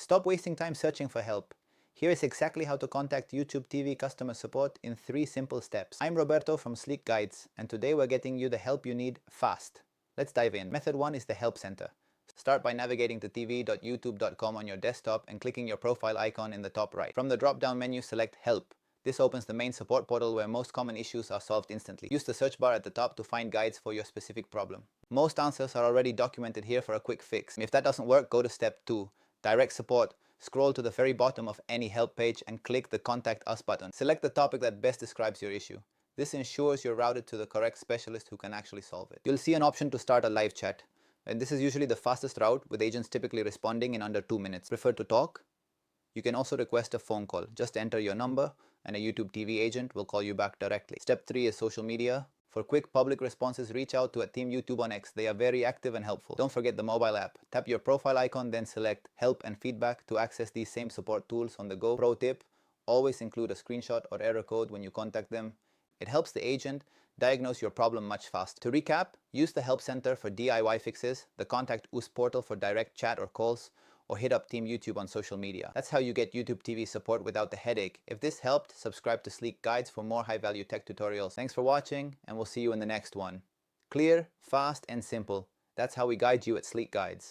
Stop wasting time searching for help. Here is exactly how to contact YouTube TV customer support in 3 simple steps. I'm Roberto from Sleek Guides, and today we're getting you the help you need fast. Let's dive in. Method 1 is the Help Center. Start by navigating to tv.youtube.com on your desktop and clicking your profile icon in the top right. From the drop-down menu, select Help. This opens the main support portal where most common issues are solved instantly. Use the search bar at the top to find guides for your specific problem. Most answers are already documented here for a quick fix. If that doesn't work, go to step 2, Direct Support. Scroll to the very bottom of any help page and click the Contact Us button. Select the topic that best describes your issue. This ensures you're routed to the correct specialist who can actually solve it. You'll see an option to start a live chat, and this is usually the fastest route, with agents typically responding in under 2 minutes. Prefer to talk? You can also request a phone call. Just enter your number and a YouTube TV agent will call you back directly. Step 3 is social media. For quick public responses, reach out to Team YouTube on X. They are very active and helpful. Don't forget the mobile app. Tap your profile icon, then select Help and Feedback to access these same support tools on the go. Pro tip, always include a screenshot or error code when you contact them. It helps the agent diagnose your problem much faster. To recap, use the Help Center for DIY fixes, the Contact Us portal for direct chat or calls, or hit up Team YouTube on social media. That's how you get YouTube TV support without the headache. If this helped, subscribe to Sleek Guides for more high-value tech tutorials. Thanks for watching, and we'll see you in the next one. Clear, fast, and simple. That's how we guide you at Sleek Guides.